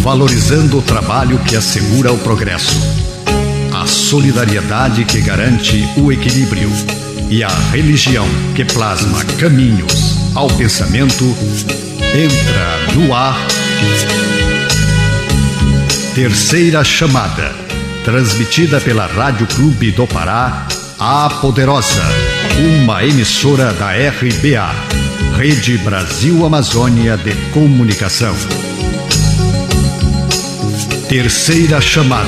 valorizando o trabalho que assegura o progresso, a solidariedade que garante o equilíbrio e a religião que plasma caminhos ao pensamento. Entra no ar Terceira Chamada, transmitida pela Rádio Clube do Pará, a Poderosa, uma emissora da RBA, Rede Brasil Amazônia de Comunicação. Terceira Chamada,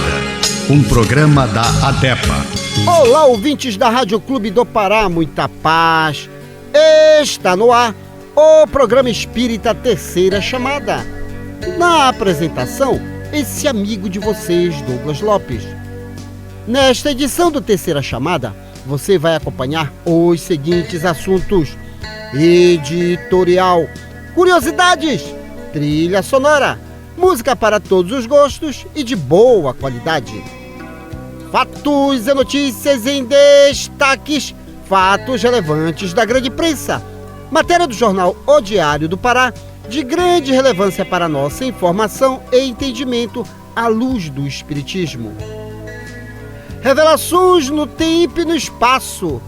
um programa da ADEPA. Olá, ouvintes da Rádio Clube do Pará, muita paz. Está no ar o programa espírita Terceira Chamada. Na apresentação, esse amigo de vocês, Douglas Lopes. Nesta edição do Terceira Chamada, você vai acompanhar os seguintes assuntos: editorial, curiosidades, trilha sonora, música para todos os gostos e de boa qualidade. Fatos e notícias em destaques, fatos relevantes da grande imprensa. Matéria do jornal O Diário do Pará, de grande relevância para nossa informação e entendimento à luz do Espiritismo. Revelações no tempo e no espaço.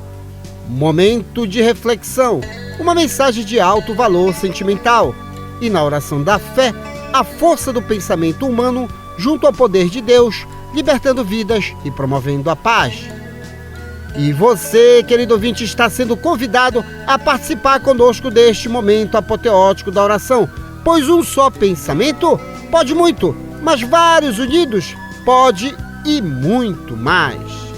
Momento de reflexão, uma mensagem de alto valor sentimental. E na oração da fé, a força do pensamento humano junto ao poder de Deus, libertando vidas e promovendo a paz. E você, querido ouvinte, está sendo convidado a participar conosco deste momento apoteótico da oração, pois um só pensamento pode muito, mas vários unidos pode e muito mais.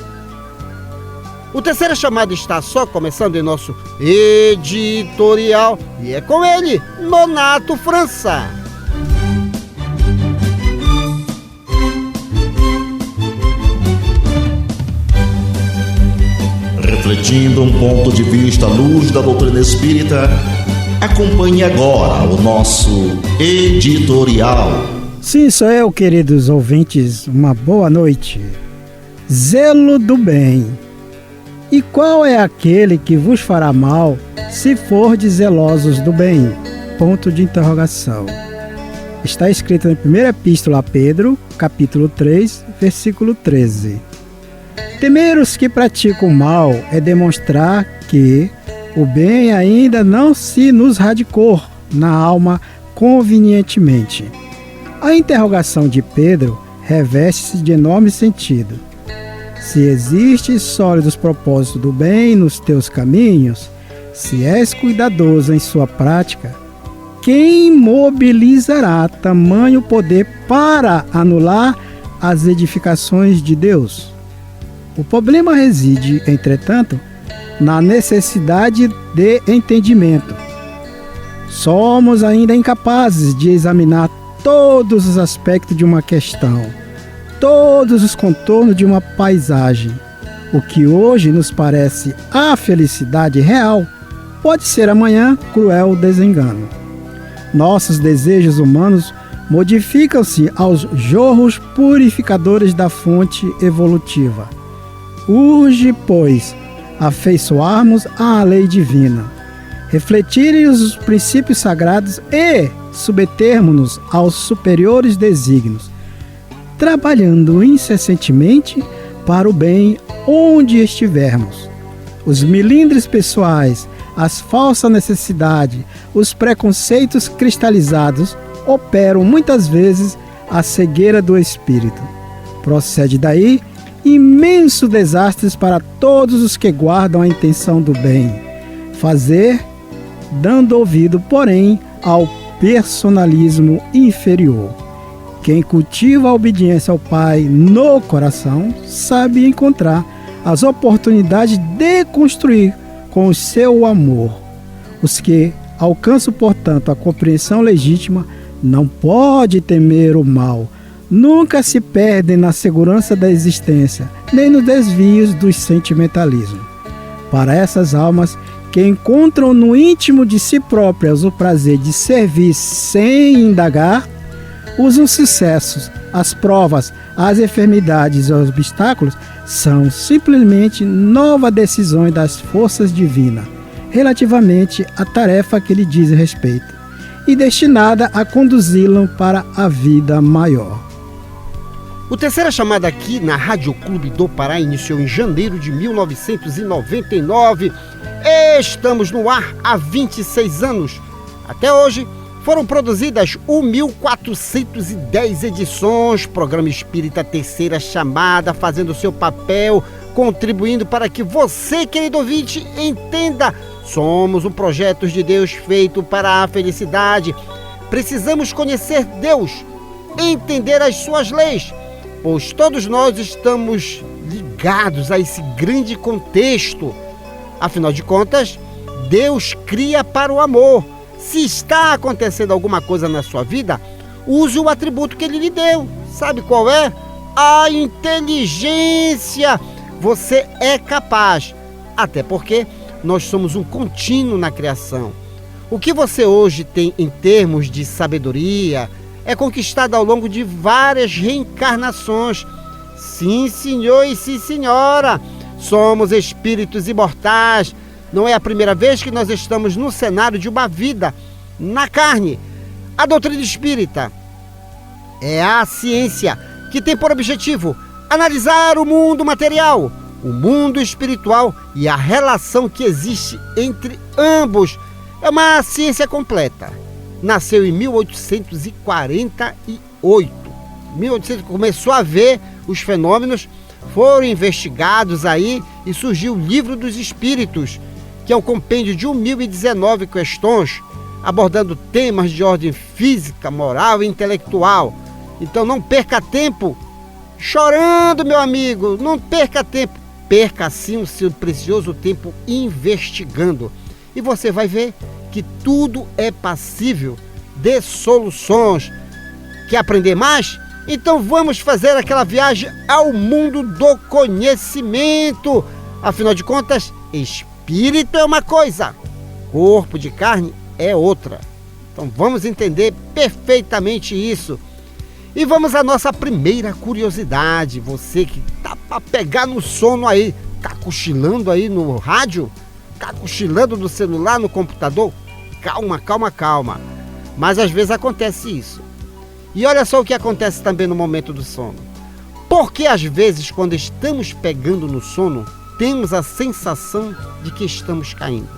O Terceira Chamada está só começando em nosso editorial e é com ele, Nonato França. Refletindo um ponto de vista à luz da doutrina espírita, acompanhe agora o nosso editorial. Sim, sou eu, queridos ouvintes, uma boa noite. Zelo do bem. E qual é aquele que vos fará mal, se fordes zelosos do bem? Ponto de interrogação. Está escrito na primeira epístola a Pedro, capítulo 3, versículo 13. Temer os que praticam o mal é demonstrar que o bem ainda não se nos radicou na alma convenientemente. A interrogação de Pedro reveste-se de enorme sentido. Se existem sólidos propósitos do bem nos teus caminhos, se és cuidadoso em sua prática, quem mobilizará tamanho poder para anular as edificações de Deus? O problema reside, entretanto, na necessidade de entendimento. Somos ainda incapazes de examinar todos os aspectos de uma questão, todos os contornos de uma paisagem. O que hoje nos parece a felicidade real, pode ser amanhã cruel desengano. Nossos desejos humanos modificam-se aos jorros purificadores da fonte evolutiva. Urge, pois, afeiçoarmos à lei divina, refletirem os princípios sagrados e submetermos-nos aos superiores desígnios, trabalhando incessantemente para o bem onde estivermos. Os melindres pessoais, as falsas necessidades, os preconceitos cristalizados operam muitas vezes a cegueira do espírito. Procede daí imensos desastres para todos os que guardam a intenção do bem. Fazer, dando ouvido, porém, ao personalismo inferior. Quem cultiva a obediência ao Pai no coração sabe encontrar as oportunidades de construir com o seu amor. Os que alcançam, portanto, a compreensão legítima não podem temer o mal. Nunca se perdem na segurança da existência, nem nos desvios do sentimentalismo. Para essas almas que encontram no íntimo de si próprias o prazer de servir sem indagar, os sucessos, as provas, as enfermidades e os obstáculos são simplesmente novas decisões das forças divinas relativamente à tarefa que lhe diz respeito. e destinada a conduzi-lo para a vida maior. O Terceira Chamada aqui na Rádio Clube do Pará iniciou em janeiro de 1999. Estamos no ar há 26 anos. Até hoje foram produzidas 1.410 edições. Programa Espírita Terceira Chamada fazendo seu papel, contribuindo para que você, querido ouvinte, entenda. Somos um projeto de Deus feito para a felicidade. Precisamos conhecer Deus, entender as suas leis, pois todos nós estamos ligados a esse grande contexto. Afinal de contas, Deus cria para o amor. Se está acontecendo alguma coisa na sua vida, use o atributo que Ele lhe deu. Sabe qual é? A inteligência. Você é capaz, até porque nós somos um contínuo na criação. O que você hoje tem em termos de sabedoria é conquistado ao longo de várias reencarnações. Sim, senhor e sim, senhora. Somos espíritos imortais. Não é a primeira vez que nós estamos no cenário de uma vida na carne. A doutrina espírita é a ciência que tem por objetivo analisar o mundo material, o mundo espiritual e a relação que existe entre ambos. É uma ciência completa. Nasceu em 1848. 1800 começou a ver os fenômenos, foram investigados aí e surgiu o Livro dos Espíritos, que é um compêndio de 1019 questões, abordando temas de ordem física, moral e intelectual. Então não perca tempo chorando, meu amigo, não perca tempo. Perca sim o seu precioso tempo investigando. E você vai ver que tudo é passível de soluções. Quer aprender mais? Então vamos fazer aquela viagem ao mundo do conhecimento. Afinal de contas, espírito é uma coisa, corpo de carne é outra. Então vamos entender perfeitamente isso. E vamos à nossa primeira curiosidade. Você que tá para pegar no sono aí, tá cochilando aí no rádio, tá cochilando no celular, no computador, calma, calma, calma. Mas às vezes acontece isso. E olha só o que acontece também no momento do sono. Porque às vezes, quando estamos pegando no sono, temos a sensação de que estamos caindo.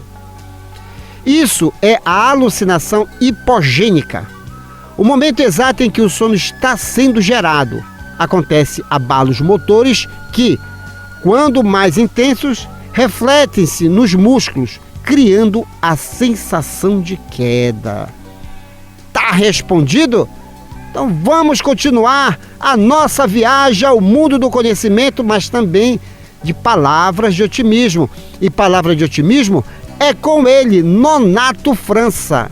Isso é a alucinação hipogênica. O momento exato em que o sono está sendo gerado. Acontece abalos motores que, quando mais intensos, refletem-se nos músculos, criando a sensação de queda. Tá respondido? Então vamos continuar a nossa viagem ao mundo do conhecimento, mas também de palavras de otimismo. E palavra de otimismo é com ele, Nonato França.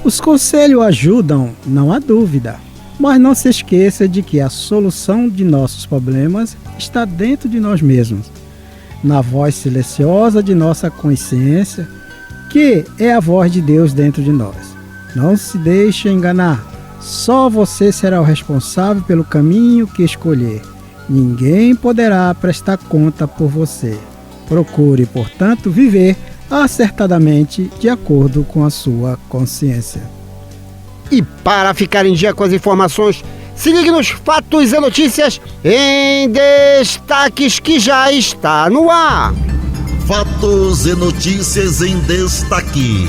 Os conselhos ajudam, não há dúvida, mas não se esqueça de que a solução de nossos problemas está dentro de nós mesmos, na voz silenciosa de nossa consciência, que é a voz de Deus dentro de nós. Não se deixe enganar, só você será o responsável pelo caminho que escolher. Ninguém poderá prestar conta por você. Procure, portanto, viver acertadamente de acordo com a sua consciência. E para ficar em dia com as informações, se ligue nos Fatos e Notícias em Destaques, que já está no ar. Fatos e notícias em destaque.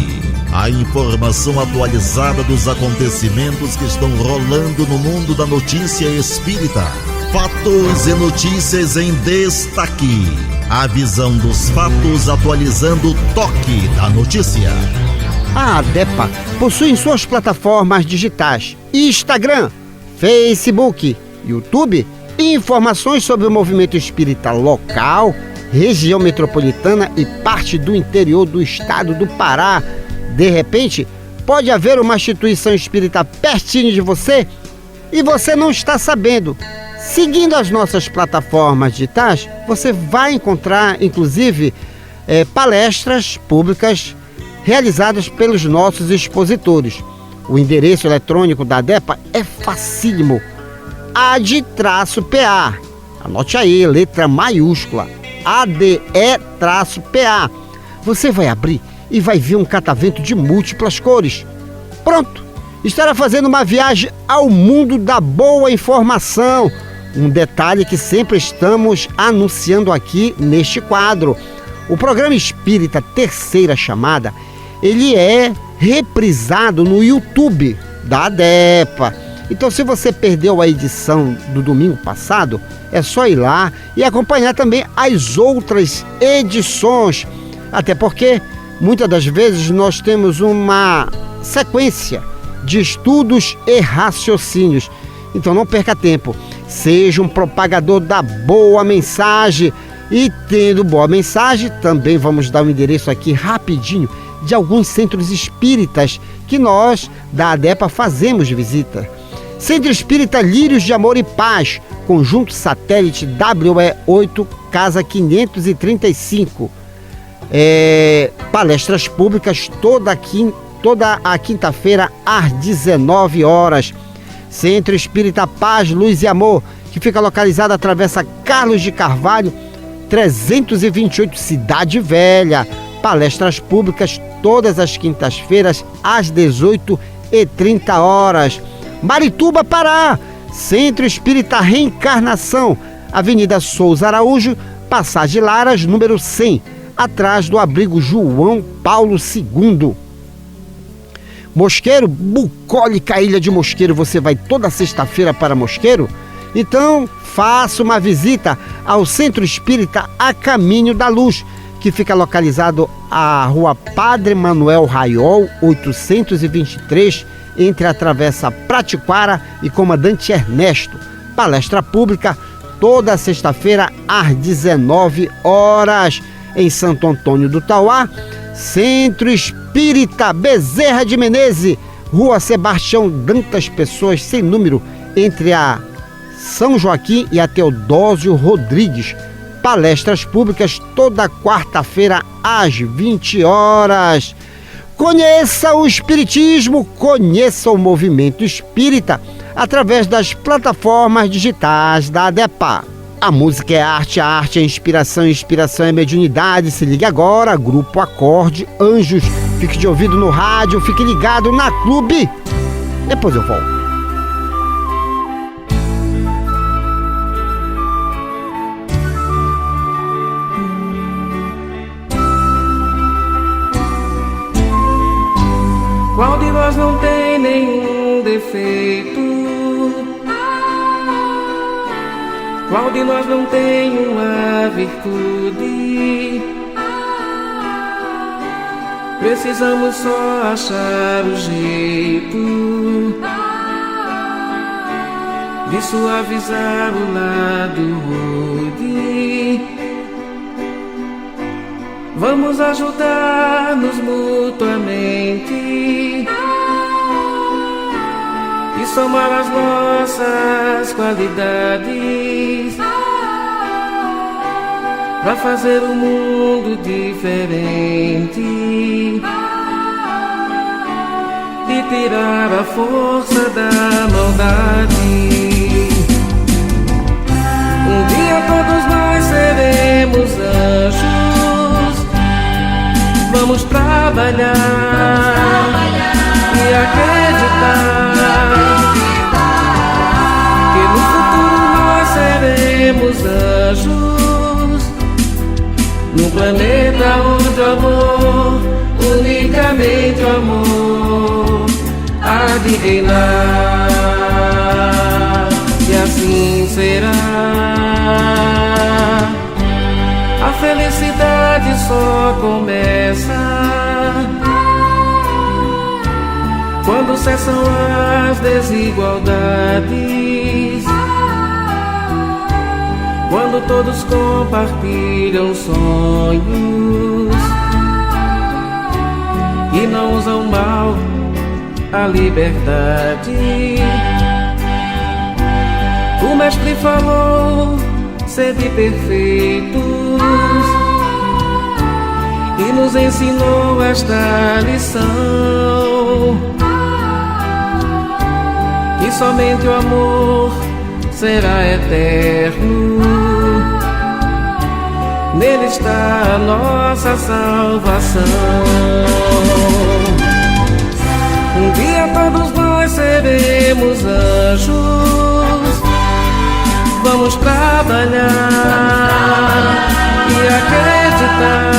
A informação atualizada dos acontecimentos que estão rolando no mundo da notícia espírita. Fatos e notícias em destaque. A visão dos fatos atualizando o toque da notícia. A ADEPA possui em suas plataformas digitais Instagram, Facebook, YouTube informações sobre o movimento espírita local, região metropolitana e parte do interior do estado do Pará. De repente, pode haver uma instituição espírita pertinho de você e você não está sabendo. Seguindo as nossas plataformas digitais, você vai encontrar, inclusive, palestras públicas realizadas pelos nossos expositores. O endereço eletrônico da ADEPA é facílimo. ADE-PA. Anote aí, letra maiúscula. ADE-PA. Você vai abrir e vai ver um catavento de múltiplas cores. Pronto, estará fazendo uma viagem ao mundo da boa informação. Um detalhe que sempre estamos anunciando aqui neste quadro. O programa Espírita Terceira Chamada, ele é reprisado no YouTube da ADEPA. Então, se você perdeu a edição do domingo passado, é só ir lá e acompanhar também as outras edições. Até porque, muitas das vezes, nós temos uma sequência de estudos e raciocínios. Então, não perca tempo. Seja um propagador da boa mensagem. E tendo boa mensagem, também vamos dar um endereço aqui rapidinho de alguns centros espíritas que nós, da ADEPA, fazemos visita. Centro Espírita Lírios de Amor e Paz, Conjunto Satélite WE8, Casa 535. Palestras públicas toda a quinta-feira às 19 horas. Centro Espírita Paz, Luz e Amor, que fica localizado à Travessa Carlos de Carvalho, 328, Cidade Velha. Palestras públicas todas as quintas-feiras às 18h30. Marituba, Pará, Centro Espírita Reencarnação, Avenida Souza Araújo, Passagem Laras, número 100, atrás do abrigo João Paulo II. Mosqueiro, bucólica Ilha de Mosqueiro, você vai toda sexta-feira para Mosqueiro? Então, faça uma visita ao Centro Espírita A Caminho da Luz, que fica localizado à Rua Padre Manuel Raiol, 823, entre a Travessa Pratiquara e Comandante Ernesto. Palestra pública toda sexta-feira às 19 horas. Em Santo Antônio do Tauá, Centro Espírita Bezerra de Menezes, Rua Sebastião Dantas Pessoas, sem número, entre a São Joaquim e a Teodósio Rodrigues. Palestras públicas toda quarta-feira às 20 horas. Conheça o Espiritismo, conheça o movimento espírita através das plataformas digitais da ADEPA. A música é arte, a arte é inspiração, inspiração é mediunidade. Se ligue agora, Grupo Acorde Anjos. Fique de ouvido no rádio, fique ligado na Clube. Depois eu volto. Qual de nós não tem nenhum defeito? Qual de nós não tem uma virtude? Precisamos só achar o jeito de suavizar o lado rude. Vamos ajudar-nos mutuamente e somar as nossas qualidades para fazer um mundo diferente e tirar a força da maldade. Um dia todos nós seremos anjos. Vamos trabalhar e acreditar que no futuro nós seremos anjos, num planeta onde o amor, unicamente o amor, há de reinar. E assim será. A felicidade só começa quando cessam as desigualdades, quando todos compartilham sonhos e não usam mal a liberdade. O mestre falou: sede perfeitos, e nos ensinou esta lição, que somente o amor será eterno. Nele está a nossa salvação. Um dia todos nós seremos anjos. Vamos trabalhar e acreditar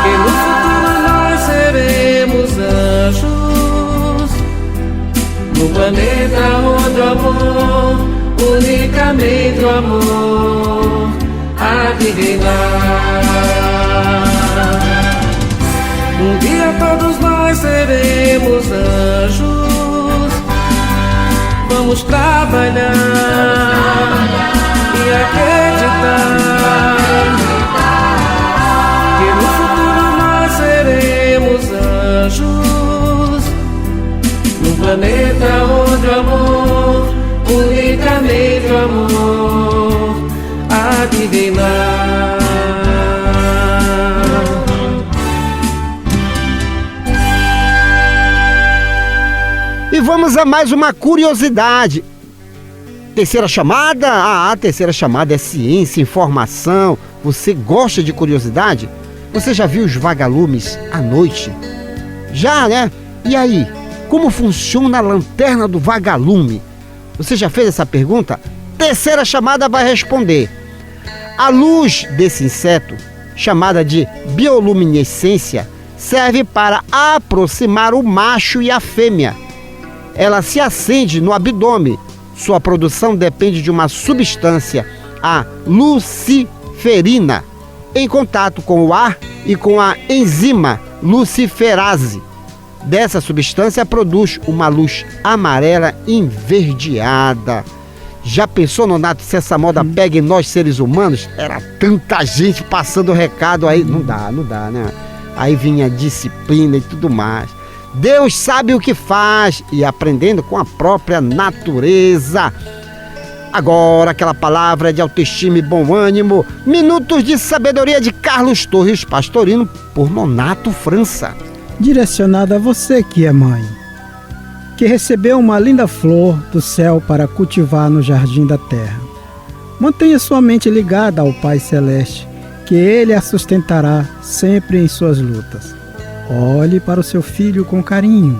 que no futuro nós seremos anjos, no planeta onde o amor, unicamente o amor, há de reinar. Um dia todos nós seremos anjos. Vamos trabalhar e acreditar que no futuro nós seremos anjos, num planeta onde o amor, unicamente o amor, há de reinar. E vamos a mais uma curiosidade. Terceira chamada? A terceira chamada é ciência, informação. Você gosta de curiosidade? Você já viu os vagalumes à noite? Já, né? E aí, como funciona a lanterna do vagalume? Você já fez essa pergunta? Terceira chamada vai responder. A luz desse inseto, chamada de bioluminescência, serve para aproximar o macho e a fêmea. Ela se acende no abdômen. Sua produção depende de uma substância, a luciferina, em contato com o ar e com a enzima luciferase. Dessa substância produz uma luz amarela enverdeada. Já pensou, Nonato, se essa moda pega em nós seres humanos? Era tanta gente passando recado aí. Não dá, né? Aí vinha disciplina e tudo mais. Deus sabe o que faz e aprendendo com a própria natureza. Agora, aquela palavra de autoestima e bom ânimo. Minutos de sabedoria de Carlos Torres Pastorino por Nonato França. Direcionada a você que é mãe, que recebeu uma linda flor do céu para cultivar no jardim da terra. Mantenha sua mente ligada ao Pai Celeste, que Ele a sustentará sempre em suas lutas. Olhe para o seu filho com carinho.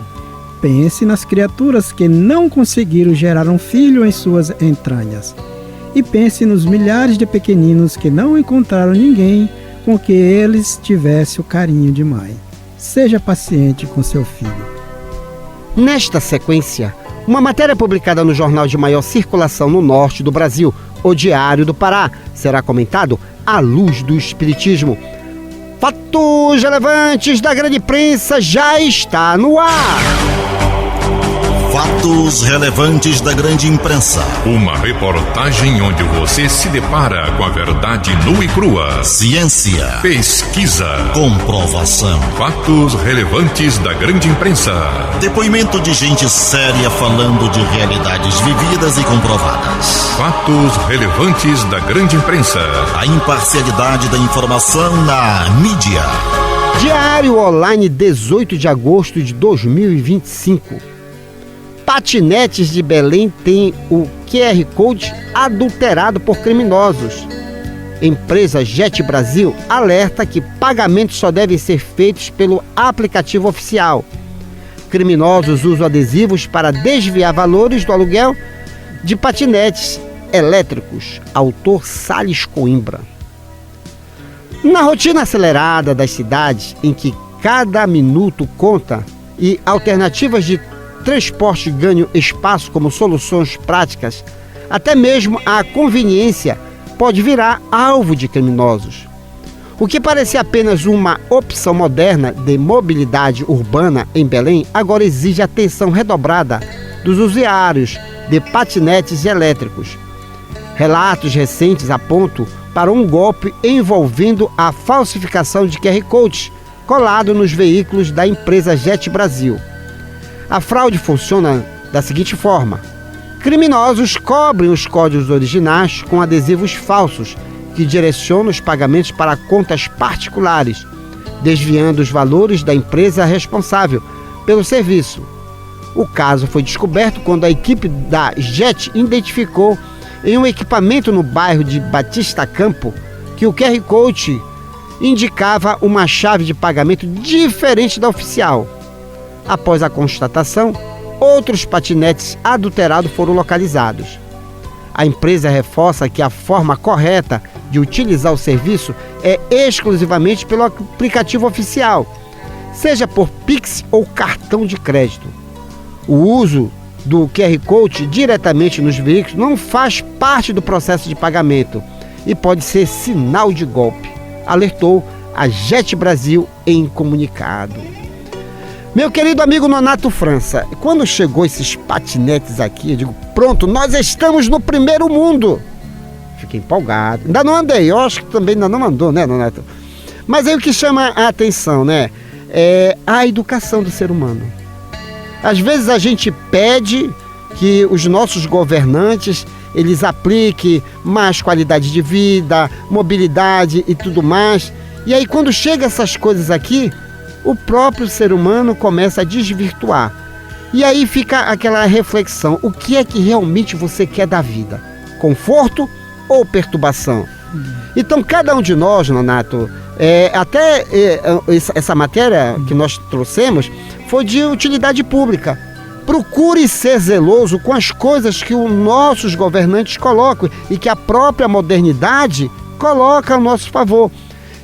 Pense nas criaturas que não conseguiram gerar um filho em suas entranhas. E pense nos milhares de pequeninos que não encontraram ninguém com que eles tivessem o carinho de mãe. Seja paciente com seu filho. Nesta sequência, uma matéria publicada no jornal de maior circulação no norte do Brasil, O Diário do Pará, será comentado à luz do Espiritismo. Fatos relevantes da grande imprensa já está no ar. Fatos relevantes da grande imprensa. Uma reportagem onde você se depara com a verdade nua e crua. Ciência, Pesquisa, comprovação. fatos relevantes da grande imprensa. Depoimento de gente séria falando de realidades vividas e comprovadas. Fatos relevantes da grande imprensa. A imparcialidade da informação na mídia. Diário Online, 18 de agosto de 2025. Patinetes de Belém têm o QR Code adulterado por criminosos. Empresa Jet Brasil alerta que pagamentos só devem ser feitos pelo aplicativo oficial. Criminosos usam adesivos para desviar valores do aluguel de patinetes elétricos. Autor Salles Coimbra. Na rotina acelerada das cidades, em que cada minuto conta e alternativas de transporte ganham espaço como soluções práticas, até mesmo a conveniência pode virar alvo de criminosos. O que parecia apenas uma opção moderna de mobilidade urbana em Belém, agora exige atenção redobrada dos usuários de patinetes elétricos. Relatos recentes apontam para um golpe envolvendo a falsificação de QR Codes colado nos veículos da empresa Jet Brasil. A fraude funciona da seguinte forma: criminosos cobrem os códigos originais com adesivos falsos que direcionam os pagamentos para contas particulares, desviando os valores da empresa responsável pelo serviço. O caso foi descoberto quando a equipe da Jet identificou em um equipamento no bairro de Batista Campo que o QR Code indicava uma chave de pagamento diferente da oficial. Após a constatação, outros patinetes adulterados foram localizados. A empresa reforça que a forma correta de utilizar o serviço é exclusivamente pelo aplicativo oficial, seja por Pix ou cartão de crédito. O uso do QR Code diretamente nos veículos não faz parte do processo de pagamento e pode ser sinal de golpe, alertou a Jet Brasil em comunicado. Meu querido amigo Nonato França, quando chegou esses patinetes aqui, eu digo, pronto, nós estamos no primeiro mundo. Fiquei empolgado. Ainda não andei, eu acho que também ainda não andou, né, Nonato? Mas aí o que chama a atenção, né, é a educação do ser humano. Às vezes a gente pede que os nossos governantes, eles apliquem mais qualidade de vida, mobilidade e tudo mais. E aí quando chega essas coisas aqui, o próprio ser humano começa a desvirtuar. E aí fica aquela reflexão, o que é que realmente você quer da vida? Conforto ou perturbação? Então cada um de nós, Nonato, essa matéria que nós trouxemos foi de utilidade pública. Procure ser zeloso com as coisas que os nossos governantes colocam e que a própria modernidade coloca a nosso favor.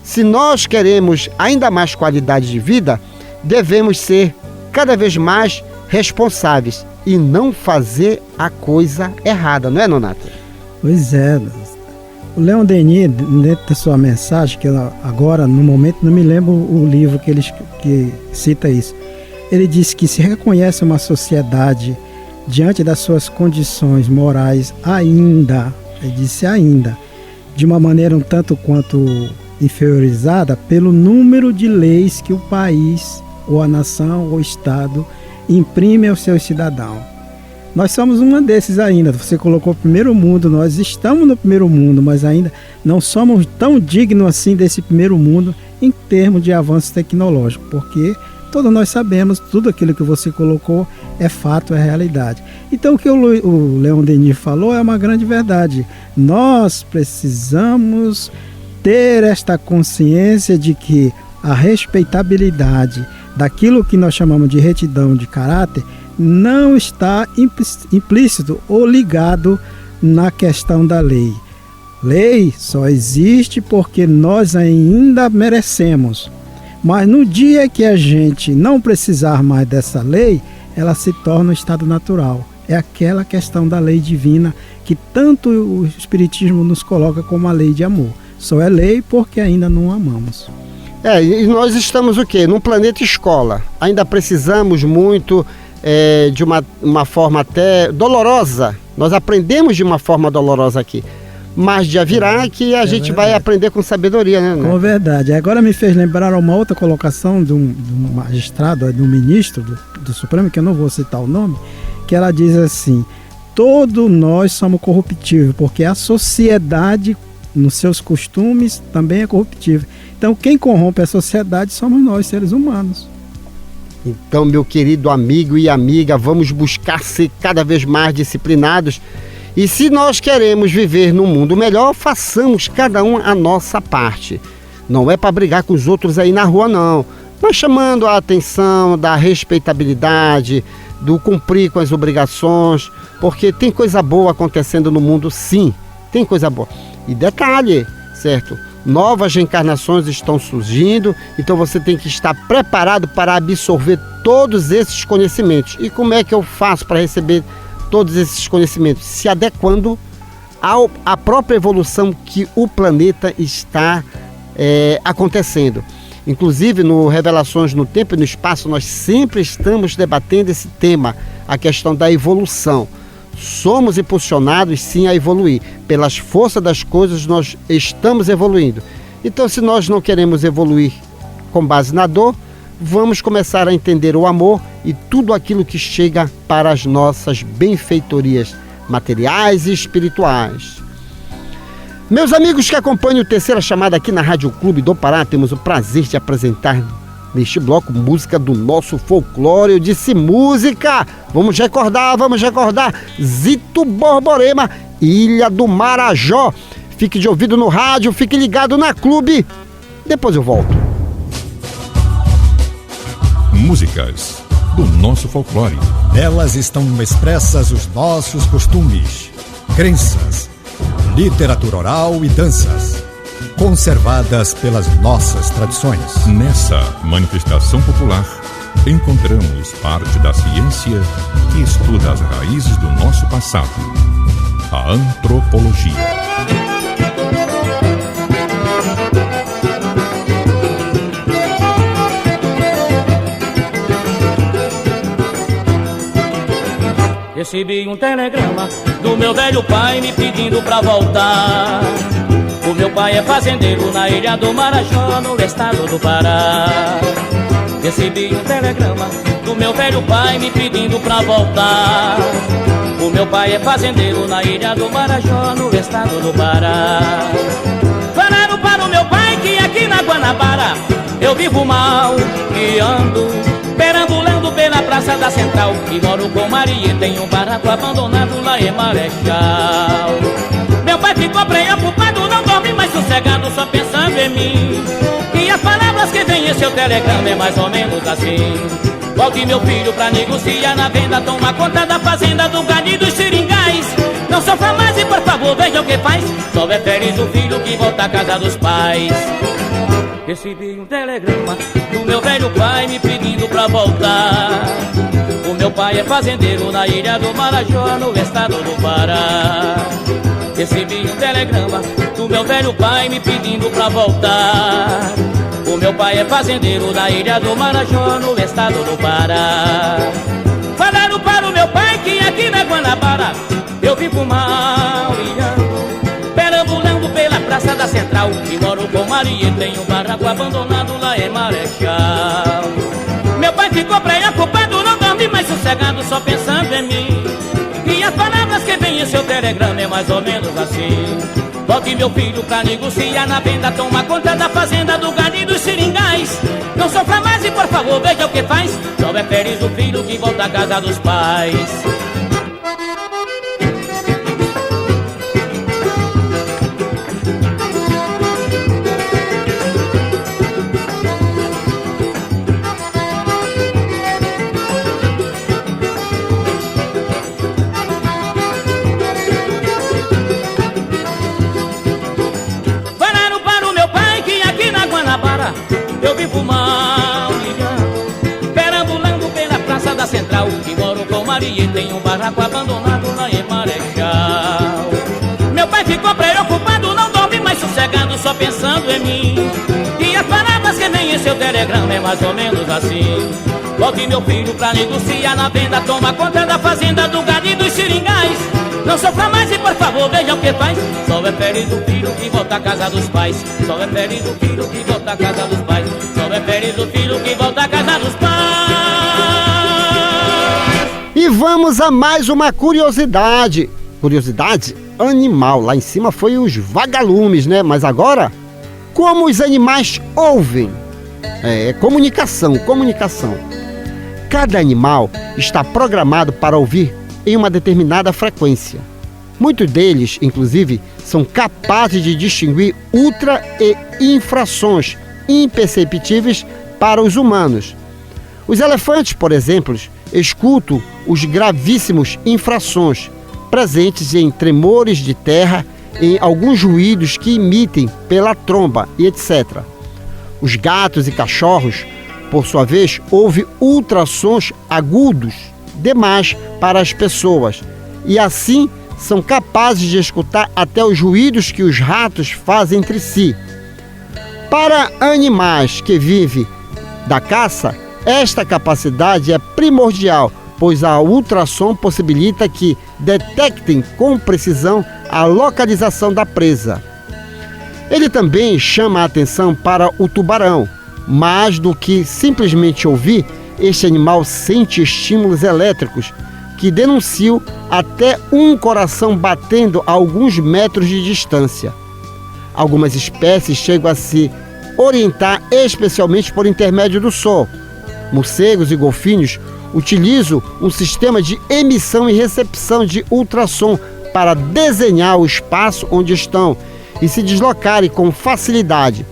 Se nós queremos ainda mais qualidade de vida, devemos ser cada vez mais responsáveis e não fazer a coisa errada, não é, Nonato? Pois é. O Leon Denis, dentro da sua mensagem, que agora, no momento, não me lembro o livro que cita isso. Ele disse que se reconhece uma sociedade diante das suas condições morais ainda, ele disse ainda, de uma maneira um tanto quanto inferiorizada pelo número de leis que o país, ou a nação, ou o Estado imprime aos seus cidadãos. Nós somos uma desses ainda. Você colocou o primeiro mundo, nós estamos no primeiro mundo, mas ainda não somos tão dignos assim desse primeiro mundo em termos de avanço tecnológico, porque todos nós sabemos, tudo aquilo que você colocou é fato, é realidade. Então o que o Leon Denis falou é uma grande verdade. Nós precisamos ter esta consciência de que a respeitabilidade daquilo que nós chamamos de retidão de caráter não está implícito ou ligado na questão da lei. Lei só existe porque nós ainda merecemos. Mas no dia que a gente não precisar mais dessa lei, ela se torna um estado natural. É aquela questão da lei divina que tanto o Espiritismo nos coloca como a lei de amor. Só é lei porque ainda não amamos. E nós estamos o quê? Num planeta escola. Ainda precisamos muito de uma forma até dolorosa. Nós aprendemos de uma forma dolorosa aqui. Mas dia virá que a gente vai aprender com sabedoria, né? Com verdade. Agora me fez lembrar uma outra colocação de um magistrado, de um ministro do Supremo, que eu não vou citar o nome, que ela diz assim: todos nós somos corruptíveis, porque a sociedade, nos seus costumes, também é corruptível. Então quem corrompe a sociedade somos nós, seres humanos. Então, meu querido amigo e amiga, vamos buscar ser cada vez mais disciplinados. E se nós queremos viver num mundo melhor, façamos cada um a nossa parte. Não é para brigar com os outros aí na rua, não. Mas chamando a atenção da respeitabilidade, do cumprir com as obrigações, porque tem coisa boa acontecendo no mundo, sim. Tem coisa boa. E detalhe, certo? Novas reencarnações estão surgindo, então você tem que estar preparado para absorver todos esses conhecimentos. E como é que eu faço para receber todos esses conhecimentos? Se adequando à própria evolução que o planeta está acontecendo. Inclusive no Revelações no Tempo e no Espaço, nós sempre estamos debatendo esse tema, a questão da evolução. Somos impulsionados sim a evoluir. Pelas forças das coisas nós estamos evoluindo. Então, se nós não queremos evoluir com base na dor, vamos começar a entender o amor e tudo aquilo que chega para as nossas benfeitorias materiais e espirituais. Meus amigos que acompanham o Terceira Chamada aqui na Rádio Clube do Pará, temos o prazer de apresentar neste bloco música do nosso folclore. Eu disse música, vamos recordar, Zito Borborema, Ilha do Marajó. Fique de ouvido no rádio, fique ligado na Clube. Depois eu volto. Músicas do nosso folclore. Nelas estão expressas os nossos costumes, crenças, literatura oral e danças, conservadas pelas nossas tradições. Nessa manifestação popular, encontramos parte da ciência que estuda as raízes do nosso passado, a antropologia. Recebi um telegrama do meu velho pai me pedindo pra voltar. O meu pai é fazendeiro na ilha do Marajó, no estado do Pará. Recebi um telegrama do meu velho pai me pedindo pra voltar. O meu pai é fazendeiro na ilha do Marajó, no estado do Pará. Falaram para o meu pai que aqui na Guanabara eu vivo mal e ando perambulando pela praça da Central. E moro com Maria e tenho um barraco abandonado lá em Marechal. Meu pai ficou preocupado, não dorme mais sossegado, só pensando em mim. E as palavras que vem em seu telegrama é mais ou menos assim: volte meu filho pra negociar na venda, toma conta da fazenda do gado e dos seringais. Não sofra mais e por favor veja o que faz, só é feliz o filho que volta à casa dos pais. Recebi um telegrama do meu velho pai me pedindo pra voltar. O meu pai é fazendeiro na ilha do Marajó, no estado do Pará. Recebi um telegrama do meu velho pai me pedindo pra voltar. O meu pai é fazendeiro na ilha do Marajó, no estado do Pará. Falaram para o meu pai que aqui na Guanabara eu vivo mal e ando perambulando pela praça da Central. E moro com Maria e tenho um barraco abandonado lá em Marechal. Meu pai ficou preocupado, não dorme mais sossegado, só pensando em mim. E as palavras que vem em seu telegrama é mais ou menos assim: volte meu filho pra negociar na venda, toma conta da fazenda do gado e dos seringais. Não sofra mais e por favor veja o que faz, só é feliz o filho que volta à casa dos pais. Eu vivo mal ligando, perambulando pela praça da Central. E moro com Maria e tenho um barraco abandonado lá em Marechal. Meu pai ficou preocupado, não dorme mais sossegado, só pensando em mim. E as palavras que vem em seu telegrama é mais ou menos assim: volte meu filho pra negociar na venda, toma conta da fazenda do gado e dos seringais. Não sofra mais e por favor veja o que faz, só é feliz o filho que volta à casa dos pais. Só é feliz o filho que volta à casa dos pais. Só é feliz o filho que volta à casa dos pais. E vamos a mais uma curiosidade. Curiosidade animal. Lá em cima foi os vagalumes, né? Mas agora, como os animais ouvem? Comunicação. Cada animal está programado para ouvir em uma determinada frequência. Muitos deles, inclusive, são capazes de distinguir ultra e infrassons imperceptíveis para os humanos. Os elefantes, por exemplo, escutam os gravíssimos infrassons presentes em tremores de terra, em alguns ruídos que emitem pela tromba e etc. Os gatos e cachorros, por sua vez, ouvem ultrassons agudos demais para as pessoas e assim são capazes de escutar até os ruídos que os ratos fazem entre si. Para animais que vivem da caça, esta capacidade é primordial, pois a ultrassom possibilita que detectem com precisão a localização da presa. Ele também chama a atenção para o tubarão. Mais do que simplesmente ouvir, este animal sente estímulos elétricos que denunciam até um coração batendo a alguns metros de distância. Algumas espécies chegam a se orientar especialmente por intermédio do som. Morcegos e golfinhos utilizam um sistema de emissão e recepção de ultrassom para desenhar o espaço onde estão e se deslocarem com facilidade.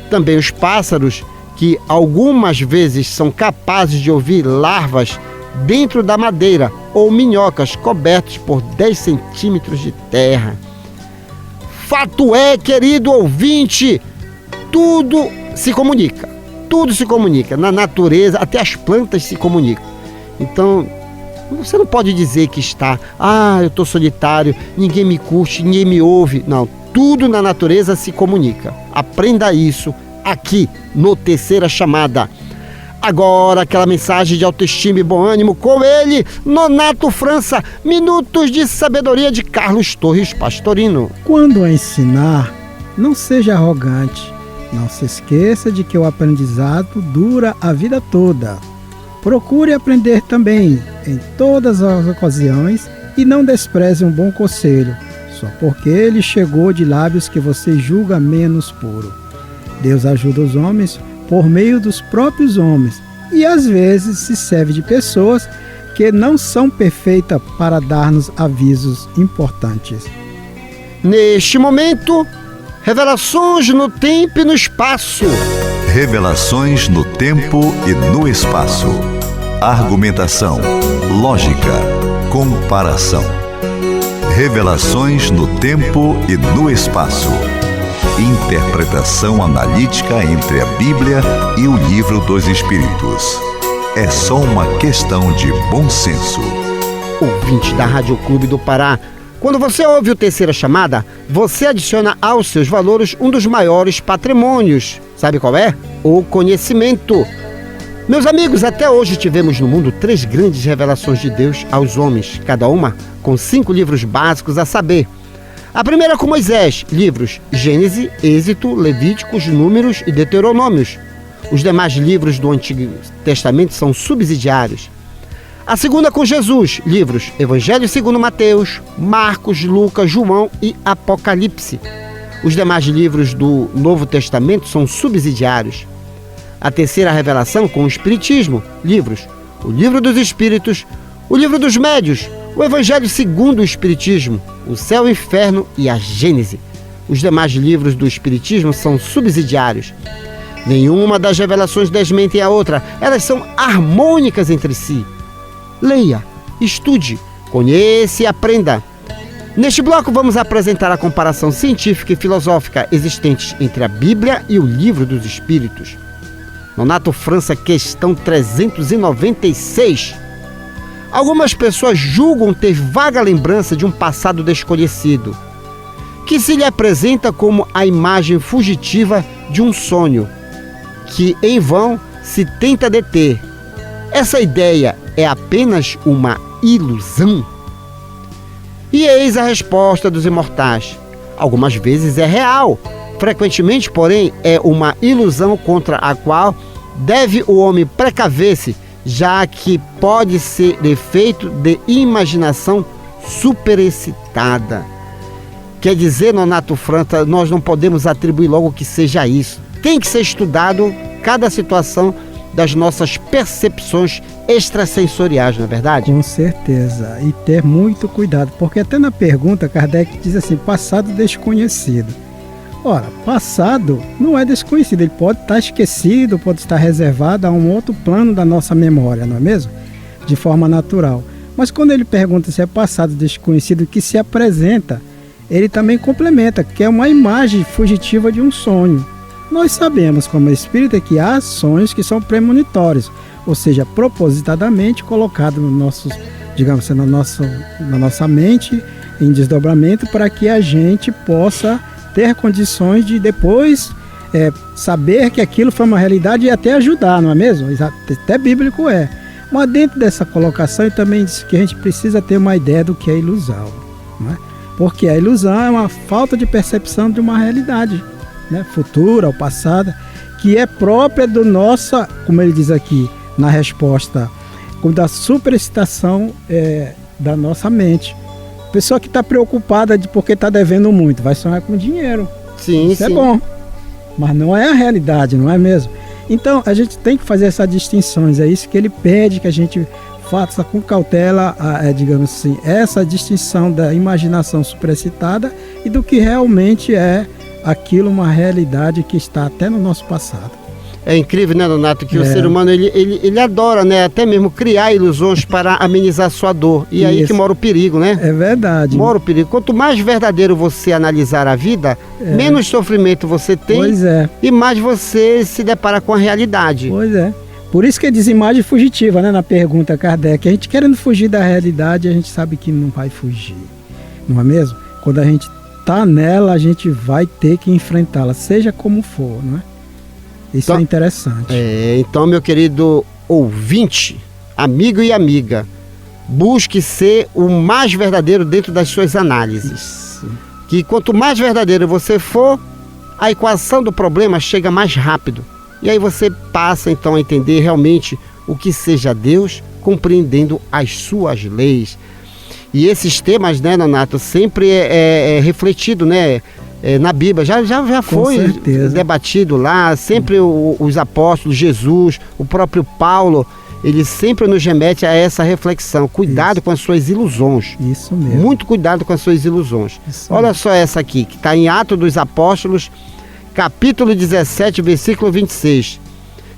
Também os pássaros, que algumas vezes são capazes de ouvir larvas dentro da madeira ou minhocas cobertos por 10 centímetros de terra. Fato é, querido ouvinte, tudo se comunica. Tudo se comunica. Na natureza, até as plantas se comunicam. Então, você não pode dizer que eu estou solitário, ninguém me curte, ninguém me ouve. Não, tudo na natureza se comunica. Aprenda isso aqui no Terceira Chamada. Agora, aquela mensagem de autoestima e bom ânimo com ele, Nonato França, Minutos de Sabedoria de Carlos Torres Pastorino. Quando a ensinar, não seja arrogante. Não se esqueça de que o aprendizado dura a vida toda. Procure aprender também em todas as ocasiões e não despreze um bom conselho, só porque ele chegou de lábios que você julga menos puro. Deus ajuda os homens por meio dos próprios homens e às vezes se serve de pessoas que não são perfeitas para dar-nos avisos importantes. Neste momento, revelações no tempo e no espaço. Revelações no tempo e no espaço. Argumentação, lógica, comparação. Revelações no tempo e no espaço. Interpretação analítica entre a Bíblia e o Livro dos Espíritos. É só uma questão de bom senso. Ouvinte da Rádio Clube do Pará, quando você ouve o Terceira Chamada, você adiciona aos seus valores um dos maiores patrimônios. Sabe qual é? O conhecimento. Meus amigos, até hoje tivemos no mundo 3 grandes revelações de Deus aos homens, cada uma com 5 livros básicos, a saber: a primeira com Moisés, livros Gênesis, Êxodo, Levíticos, Números e Deuteronômios. Os demais livros do Antigo Testamento são subsidiários. A segunda com Jesus, livros Evangelho segundo Mateus, Marcos, Lucas, João e Apocalipse. Os demais livros do Novo Testamento são subsidiários. A terceira revelação com o Espiritismo, livros o Livro dos Espíritos, o Livro dos Médios, o Evangelho segundo o Espiritismo, o Céu e o Inferno e a Gênese. Os demais livros do Espiritismo são subsidiários. Nenhuma das revelações desmentem a outra, elas são harmônicas entre si. Leia, estude, conheça e aprenda. Neste bloco vamos apresentar a comparação científica e filosófica existentes entre a Bíblia e o Livro dos Espíritos. Nonato França, questão 396. Algumas pessoas julgam ter vaga lembrança de um passado desconhecido, que se lhe apresenta como a imagem fugitiva de um sonho, que em vão se tenta deter. Essa ideia é apenas uma ilusão? E eis a resposta dos imortais. Algumas vezes é real, frequentemente, porém, é uma ilusão contra a qual deve o homem precaver-se, já que pode ser efeito de imaginação superexcitada. Quer dizer, Nonato França, nós não podemos atribuir logo que seja isso. Tem que ser estudado cada situação das nossas percepções extrasensoriais, não é verdade? Com certeza, e ter muito cuidado, porque até na pergunta Kardec diz assim, passado desconhecido. Ora, passado não é desconhecido, ele pode estar esquecido, pode estar reservado a um outro plano da nossa memória, não é mesmo? De forma natural. Mas quando ele pergunta se é passado desconhecido que se apresenta, ele também complementa, que é uma imagem fugitiva de um sonho. Nós sabemos, como espírita, que há sonhos que são premonitórios, ou seja, propositadamente colocados no nosso, digamos, na nossa mente em desdobramento para que a gente possa ter condições de depois saber que aquilo foi uma realidade e até ajudar, não é mesmo? Até bíblico é. Mas dentro dessa colocação ele também diz que a gente precisa ter uma ideia do que é ilusão, não é? Porque a ilusão é uma falta de percepção de uma realidade, né, futura ou passada, que é própria do nossa, como ele diz aqui na resposta, da superexcitação da nossa mente. Pessoa que está preocupada porque está devendo muito, vai sonhar com dinheiro. Sim, isso sim. É bom, mas não é a realidade, não é mesmo? Então a gente tem que fazer essas distinções, é isso que ele pede que a gente faça com cautela, digamos assim, essa distinção da imaginação superexcitada e do que realmente é aquilo uma realidade que está até no nosso passado. É incrível, né, Donato, que o ser humano, ele adora, né, até mesmo criar ilusões para amenizar sua dor. E aí que mora o perigo, né? É verdade. Mora o perigo. Quanto mais verdadeiro você analisar a vida, menos sofrimento você tem. Pois é. E mais você se depara com a realidade. Pois é. Por isso que diz imagem fugitiva, né, na pergunta Kardec. A gente querendo fugir da realidade, a gente sabe que não vai fugir. Não é mesmo? Quando a gente tá nela, a gente vai ter que enfrentá-la, seja como for, não é? Isso então, é interessante. Então, meu querido ouvinte, amigo e amiga, busque ser o mais verdadeiro dentro das suas análises. Isso. Que quanto mais verdadeiro você for, a equação do problema chega mais rápido. E aí você passa então a entender realmente o que seja Deus, compreendendo as suas leis. E esses temas, né, Donato, sempre é refletido, né? Na Bíblia, já foi debatido lá, sempre os apóstolos, Jesus, o próprio Paulo, ele sempre nos remete a essa reflexão. Cuidado com as suas ilusões. Isso mesmo. Muito cuidado com as suas ilusões. Isso Olha mesmo. só essa aqui, que está em Atos dos Apóstolos, capítulo 17, versículo 26.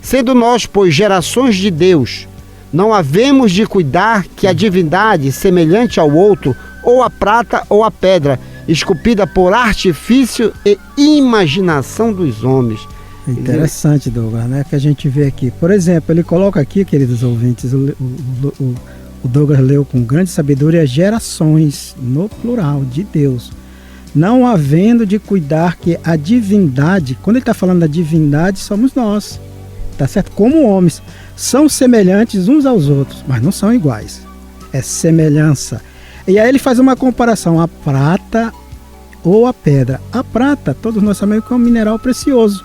Sendo nós, pois, gerações de Deus, não havemos de cuidar que a divindade, semelhante ao outro, ou a prata ou a pedra, esculpida por artifício e imaginação dos homens. É interessante, Douglas, né? Que a gente vê aqui. Por exemplo, ele coloca aqui, queridos ouvintes, o Douglas leu com grande sabedoria, gerações, no plural, de Deus. Não havendo de cuidar que a divindade, quando ele está falando da divindade, somos nós, tá certo? Como homens, são semelhantes uns aos outros, mas não são iguais. É semelhança. E aí ele faz uma comparação, a prata ou a pedra. A prata, todos nós sabemos que é um mineral precioso,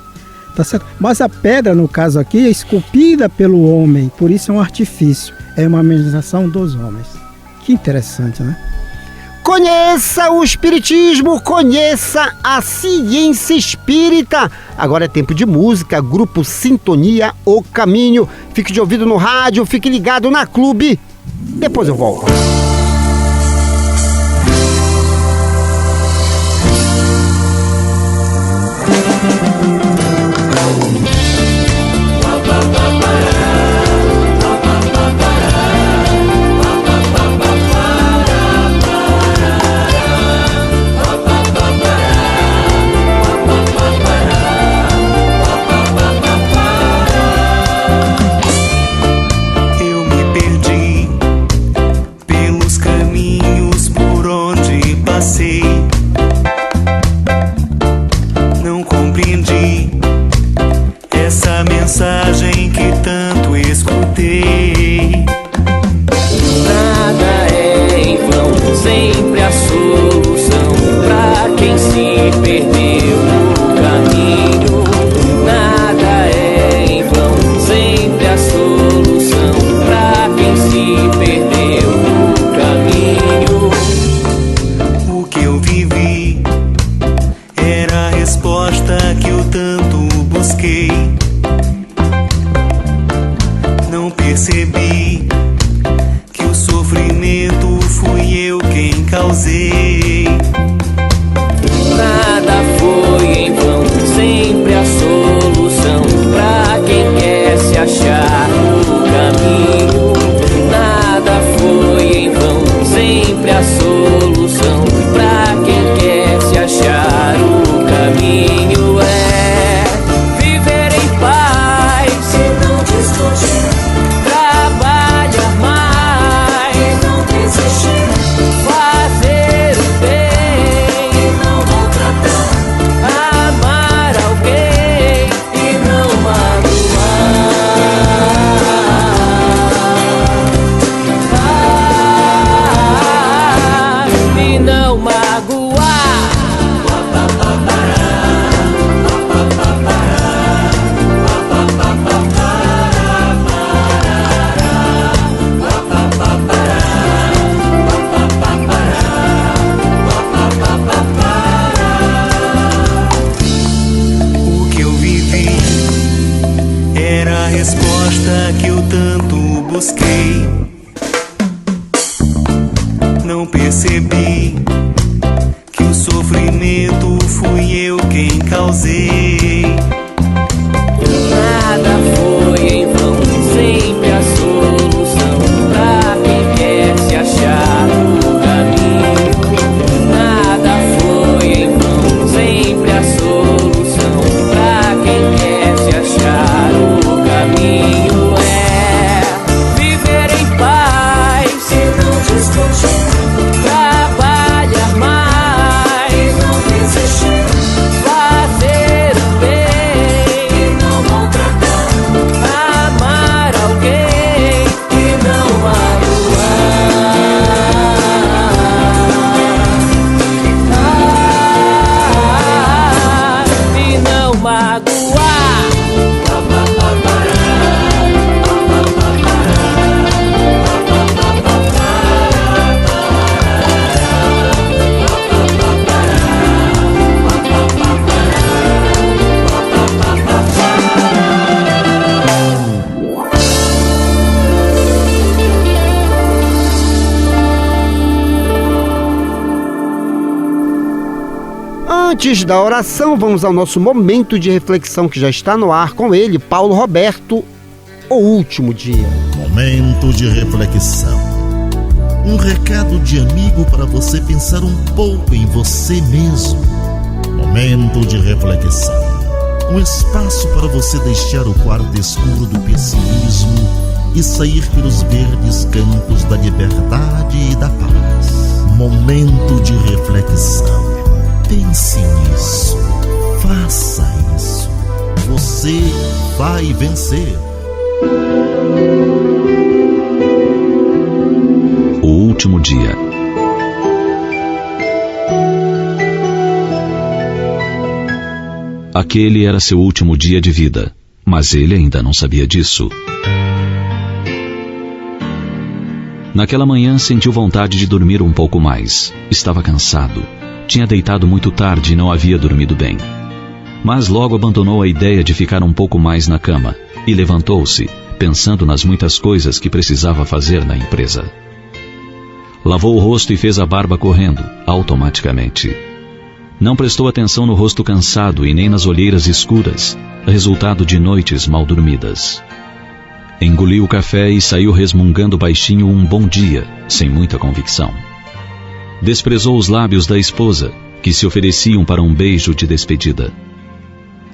tá certo? Mas a pedra, no caso aqui, é esculpida pelo homem, por isso é um artifício, é uma imaginação dos homens. Que interessante, né? Conheça o Espiritismo, conheça a ciência espírita. Agora é tempo de música, Grupo Sintonia, O Caminho. Fique de ouvido no rádio, fique ligado na Clube. Depois eu volto. Mensagem que tanto escutei. Nada é em vão, sempre a solução pra quem se perdeu no caminho. Nada é em vão, sempre a solução pra quem se perdeu no caminho. O que eu vivi era a resposta que eu tanto busquei. Não percebi que o sofrimento fui eu quem causei. Nada foi em vão, sempre a solução pra quem quer se achar no caminho. Nada foi em vão, sempre a solução pra quem quer se achar no caminho. É viver em paz, se não discutir. Que eu tanto busquei. Não percebi que o sofrimento fui eu quem causei. Nada foi em vão, sempre a solução pra quem quer se achar no caminho. Nada foi em vão, sempre a solução pra quem quer se achar no caminho. É viver em paz, se não desconfiar, trabalhar mais, não desistir, fazer o bem e não maltratar, amar alguém e não magoar, e não magoar. Antes da oração, vamos ao nosso momento de reflexão que já está no ar com ele, Paulo Roberto, o último dia. Momento de reflexão. Um recado de amigo para você pensar um pouco em você mesmo. Momento de reflexão. Um espaço para você deixar o quarto escuro do pessimismo e sair pelos verdes campos da liberdade e da paz. Momento de reflexão. Pense nisso, faça isso. Você vai vencer. O último dia. Aquele era seu último dia de vida, mas ele ainda não sabia disso. Naquela manhã sentiu vontade de dormir um pouco mais. Estava cansado. Tinha deitado muito tarde e não havia dormido bem. Mas logo abandonou a ideia de ficar um pouco mais na cama e levantou-se, pensando nas muitas coisas que precisava fazer na empresa. Lavou o rosto e fez a barba correndo, automaticamente. Não prestou atenção no rosto cansado e nem nas olheiras escuras, resultado de noites mal dormidas. Engoliu o café e saiu resmungando baixinho um bom dia, sem muita convicção. Desprezou os lábios da esposa, que se ofereciam para um beijo de despedida.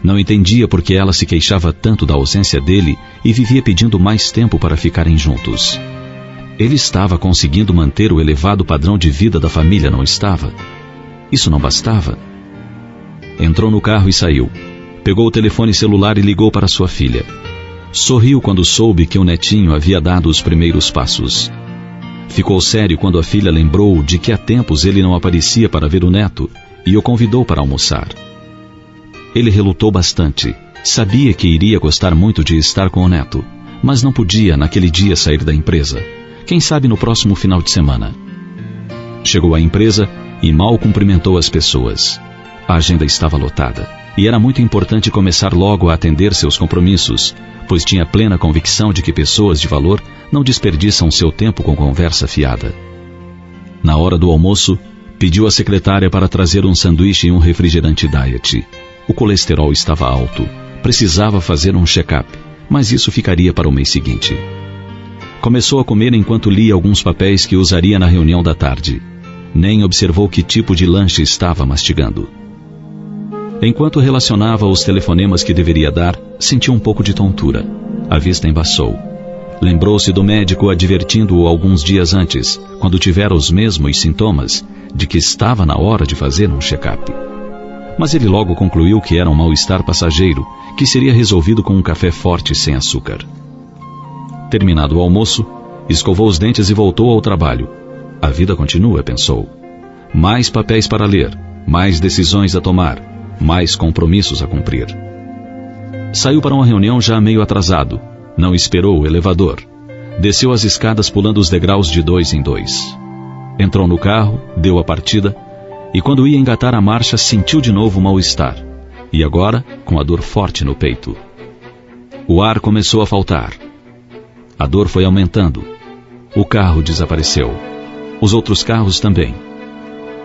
Não entendia por que ela se queixava tanto da ausência dele e vivia pedindo mais tempo para ficarem juntos. Ele estava conseguindo manter o elevado padrão de vida da família, não estava? Isso não bastava? Entrou no carro e saiu. Pegou o telefone celular e ligou para sua filha. Sorriu quando soube que o netinho havia dado os primeiros passos. Ficou sério quando a filha lembrou de que há tempos ele não aparecia para ver o neto e o convidou para almoçar. Ele relutou bastante. Sabia que iria gostar muito de estar com o neto, mas não podia naquele dia sair da empresa. Quem sabe no próximo final de semana. Chegou à empresa e mal cumprimentou as pessoas. A agenda estava lotada e era muito importante começar logo a atender seus compromissos, pois tinha plena convicção de que pessoas de valor não desperdiçam seu tempo com conversa fiada. Na hora do almoço, pediu à secretária para trazer um sanduíche e um refrigerante diet. O colesterol estava alto, precisava fazer um check-up, mas isso ficaria para o mês seguinte. Começou a comer enquanto lia alguns papéis que usaria na reunião da tarde. Nem observou que tipo de lanche estava mastigando. Enquanto relacionava os telefonemas que deveria dar, sentiu um pouco de tontura. A vista embaçou. Lembrou-se do médico advertindo-o alguns dias antes, quando tivera os mesmos sintomas, de que estava na hora de fazer um check-up. Mas ele logo concluiu que era um mal-estar passageiro, que seria resolvido com um café forte sem açúcar. Terminado o almoço, escovou os dentes e voltou ao trabalho. A vida continua, pensou. Mais papéis para ler, mais decisões a tomar, mais compromissos a cumprir. Saiu para uma reunião já meio atrasado. Não esperou o elevador. Desceu as escadas pulando os degraus de 2 em 2. Entrou no carro, deu a partida, e quando ia engatar a marcha sentiu de novo o mal-estar. E agora, com a dor forte no peito. O ar começou a faltar. A dor foi aumentando. O carro desapareceu. Os outros carros também.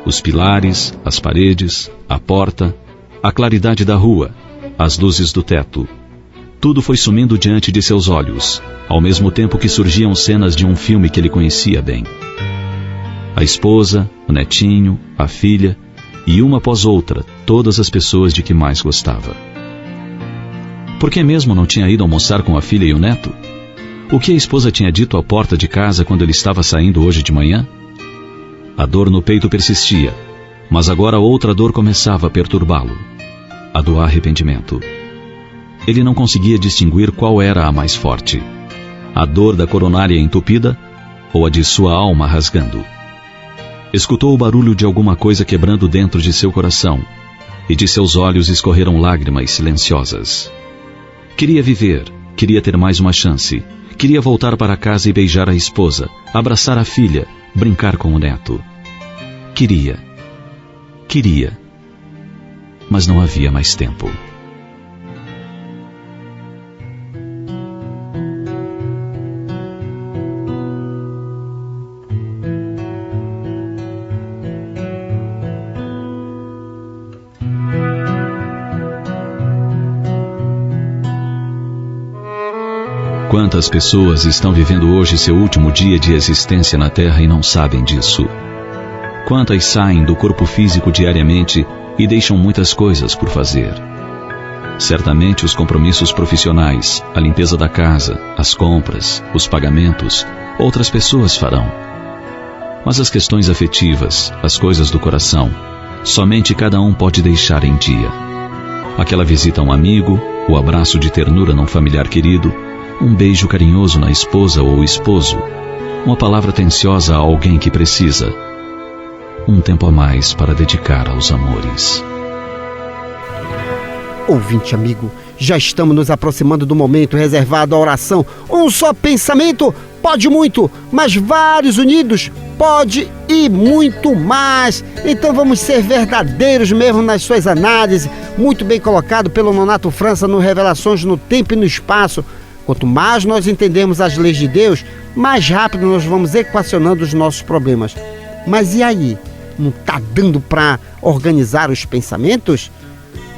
Os pilares, as paredes, a porta, a claridade da rua, as luzes do teto. Tudo foi sumindo diante de seus olhos, ao mesmo tempo que surgiam cenas de um filme que ele conhecia bem. A esposa, o netinho, a filha, e uma após outra, todas as pessoas de que mais gostava. Por que mesmo não tinha ido almoçar com a filha e o neto? O que a esposa tinha dito à porta de casa quando ele estava saindo hoje de manhã? A dor no peito persistia, mas agora outra dor começava a perturbá-lo. A do arrependimento. Ele não conseguia distinguir qual era a mais forte. A dor da coronária entupida ou a de sua alma rasgando. Escutou o barulho de alguma coisa quebrando dentro de seu coração, e de seus olhos escorreram lágrimas silenciosas. Queria viver, queria ter mais uma chance, queria voltar para casa e beijar a esposa, abraçar a filha, brincar com o neto. Queria, mas não havia mais tempo. Quantas pessoas estão vivendo hoje seu último dia de existência na Terra e não sabem disso? Quantas saem do corpo físico diariamente e deixam muitas coisas por fazer? Certamente os compromissos profissionais, a limpeza da casa, as compras, os pagamentos, outras pessoas farão. Mas as questões afetivas, as coisas do coração, somente cada um pode deixar em dia. Aquela visita a um amigo, o abraço de ternura num familiar querido, um beijo carinhoso na esposa ou esposo, uma palavra atenciosa a alguém que precisa, um tempo a mais para dedicar aos amores. Ouvinte amigo, já estamos nos aproximando do momento reservado à oração. Um só pensamento pode muito, mas vários unidos pode e muito mais. Então vamos ser verdadeiros mesmo nas suas análises, muito bem colocado pelo Nonato França no Revelações no Tempo e no Espaço. Quanto mais nós entendemos as leis de Deus, mais rápido nós vamos equacionando os nossos problemas. Mas e aí? Não está dando para organizar os pensamentos?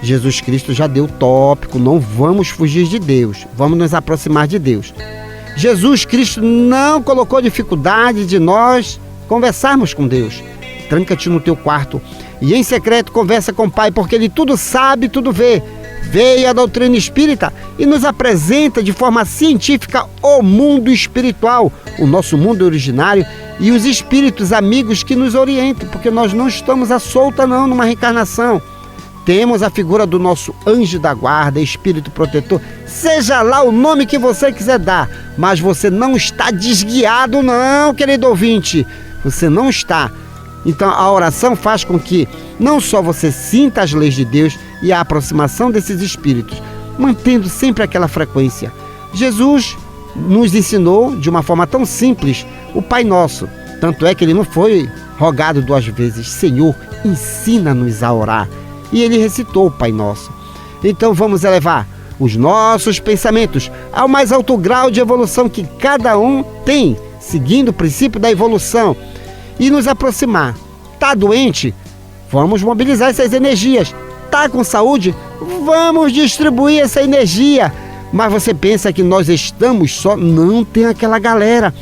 Jesus Cristo já deu o tópico, não vamos fugir de Deus, vamos nos aproximar de Deus. Jesus Cristo não colocou dificuldade de nós conversarmos com Deus. Tranca-te no teu quarto e em secreto conversa com o Pai, porque Ele tudo sabe, tudo vê. Veio a doutrina espírita e nos apresenta de forma científica o mundo espiritual, o nosso mundo originário e os espíritos amigos que nos orientam, porque nós não estamos à solta não numa reencarnação. Temos a figura do nosso anjo da guarda, espírito protetor, seja lá o nome que você quiser dar, mas você não está desguiado não, querido ouvinte, você não está. Então a oração faz com que não só você sinta as leis de Deus e a aproximação desses espíritos, mantendo sempre aquela frequência. Jesus nos ensinou de uma forma tão simples o Pai Nosso, tanto é que ele não foi rogado 2 vezes, Senhor, ensina-nos a orar, e ele recitou o Pai Nosso. Então vamos elevar os nossos pensamentos ao mais alto grau de evolução que cada um tem, seguindo o princípio da evolução, e nos aproximar. Tá doente? Vamos mobilizar essas energias. Tá com saúde? Vamos distribuir essa energia. Mas você pensa que nós estamos só? Não, tem aquela galera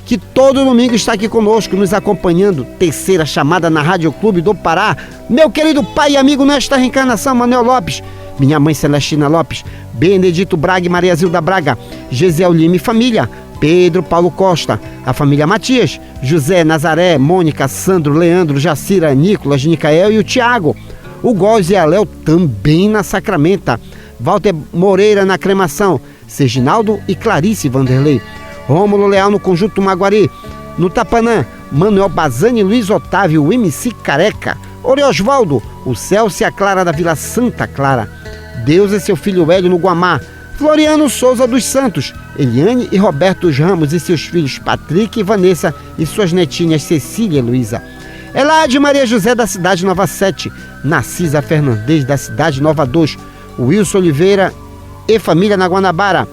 que todo domingo está aqui conosco, nos acompanhando. Terceira chamada na Rádio Clube do Pará. Meu querido pai e amigo nesta reencarnação, Manuel Lopes. Minha mãe Celestina Lopes. Benedito Braga e Maria Zilda Braga. Gesiel Lima e família. Pedro Paulo Costa, a família Matias, José, Nazaré, Mônica, Sandro, Leandro, Jacira, Nicolas, Nicael e o Tiago. O Góis e a Léo também na Sacramenta. Walter Moreira na Cremação. Serginaldo e Clarice Vanderlei. Rômulo Leal no Conjunto Maguari. No Tapanã, Manuel Bazani e Luiz Otávio, o MC Careca. Oriosvaldo, o Celso e a Clara da Vila Santa Clara. Deus e seu filho Hélio no Guamá. Floriano Souza dos Santos, Eliane e Roberto Ramos e seus filhos Patrick e Vanessa e suas netinhas Cecília e Luísa. Elade Maria José da cidade Nova 7, Narcisa Fernandes da cidade Nova 2, Wilson Oliveira e família na Guanabara.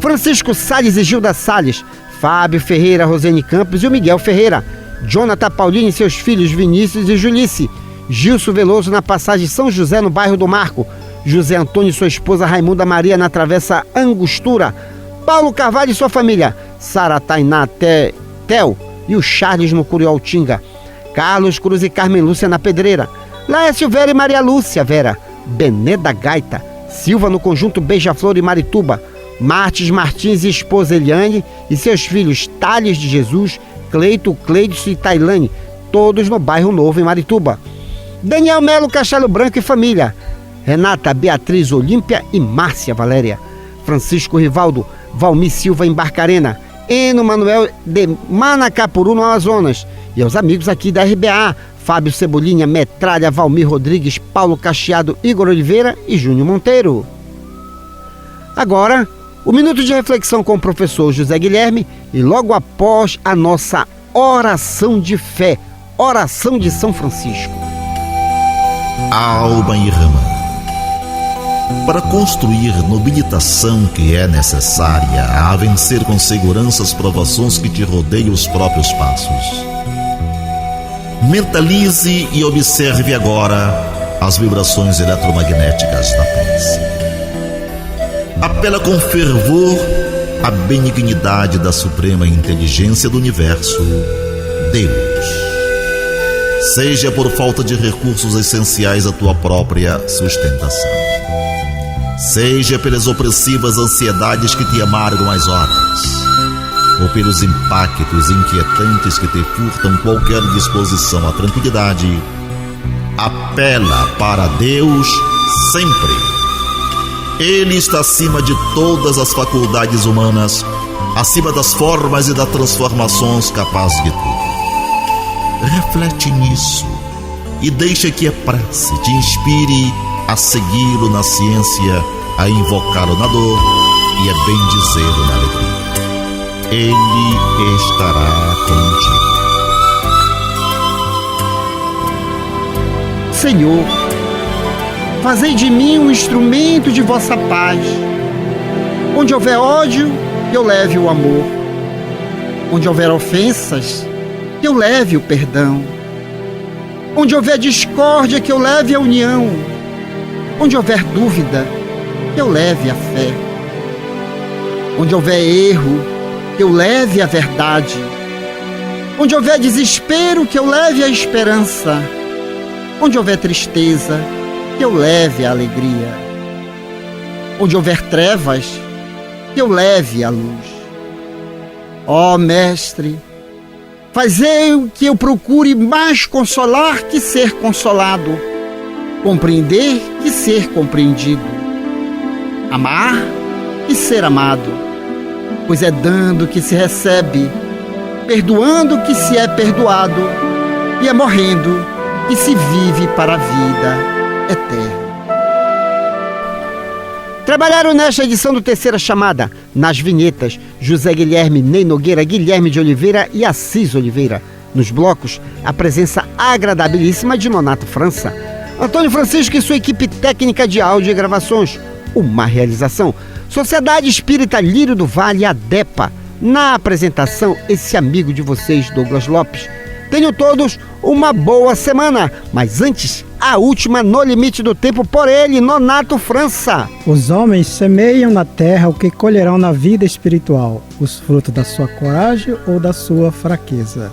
Francisco Salles e Gilda Salles, Fábio Ferreira, Rosene Campos e o Miguel Ferreira. Jonathan Paulino e seus filhos Vinícius e Julice, Gilson Veloso na passagem São José no bairro do Marco, José Antônio e sua esposa Raimunda Maria na travessa Angostura, Paulo Carvalho e sua família, Sara Tainá Tel e o Charles no Curioltinga, Carlos Cruz e Carmen Lúcia na Pedreira, Laércio Vera e Maria Lúcia Vera, Bené da Gaita, Silva no Conjunto Beija-Flor e Marituba, Martins Martins e esposa Eliane e seus filhos Thales de Jesus, Cleito, Cleidson e Tailane, todos no bairro Novo em Marituba. Daniel Melo Castelo Branco e família, Renata Beatriz Olímpia e Márcia Valéria, Francisco Rivaldo, Valmir Silva em Barcarena, Eno Manuel de Manacapuru no Amazonas, e aos amigos aqui da RBA, Fábio Cebolinha, Metralha, Valmir Rodrigues, Paulo Cacheado, Igor Oliveira e Júnior Monteiro. Agora, o Minuto de Reflexão com o professor José Guilherme e logo após a nossa oração de fé, oração de São Francisco. Alma irmã, para construir nobilitação que é necessária a vencer com segurança as provações que te rodeiam os próprios passos. Mentalize e observe agora as vibrações eletromagnéticas da prece. Apela com fervor à benignidade da suprema inteligência do universo, Deus. Seja por falta de recursos essenciais à tua própria sustentação, seja pelas opressivas ansiedades que te amargam as horas, ou pelos impactos inquietantes que te furtam qualquer disposição à tranquilidade, apela para Deus sempre. Ele está acima de todas as faculdades humanas, acima das formas e das transformações capazes de tudo. Reflete nisso e deixa que a prece te inspire a segui-lo na ciência, a invocá-lo na dor e a bendizê-lo na alegria. Ele estará contigo. Senhor, fazei de mim um instrumento de vossa paz. Onde houver ódio, que eu leve o amor. Onde houver ofensas, que eu leve o perdão. Onde houver discórdia, que eu leve a união. Onde houver dúvida, que eu leve a fé. Onde houver erro, que eu leve a verdade. Onde houver desespero, que eu leve a esperança. Onde houver tristeza, que eu leve a alegria. Onde houver trevas, que eu leve a luz. Ó Mestre, fazei que eu procure mais consolar que ser consolado, compreender que ser compreendido, amar que ser amado, pois é dando que se recebe, perdoando que se é perdoado, e é morrendo que se vive para a vida eterna. Trabalharam nesta edição do Terceira Chamada, nas vinhetas, José Guilherme, Ney Nogueira, Guilherme de Oliveira e Assis Oliveira. Nos blocos, a presença agradabilíssima de Nonato França, Antônio Francisco e sua equipe técnica de áudio e gravações. Uma realização, Sociedade Espírita Lírio do Vale, ADEPA. Na apresentação, esse amigo de vocês, Douglas Lopes. Tenham todos uma boa semana, mas antes, a última no limite do tempo por ele, Nonato França. Os homens semeiam na terra o que colherão na vida espiritual, os frutos da sua coragem ou da sua fraqueza.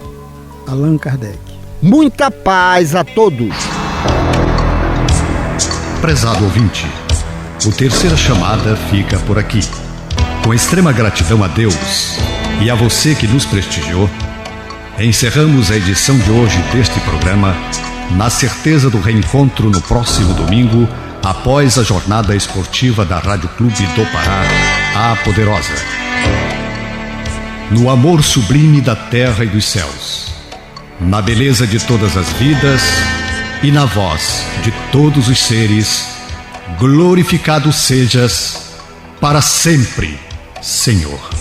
Allan Kardec. Muita paz a todos. Prezado ouvinte, o Terceira Chamada fica por aqui. Com extrema gratidão a Deus e a você que nos prestigiou, encerramos a edição de hoje deste programa na certeza do reencontro no próximo domingo, após a jornada esportiva da Rádio Clube do Pará, a Poderosa. No amor sublime da terra e dos céus, na beleza de todas as vidas e na voz de todos os seres, glorificado sejas para sempre, Senhor.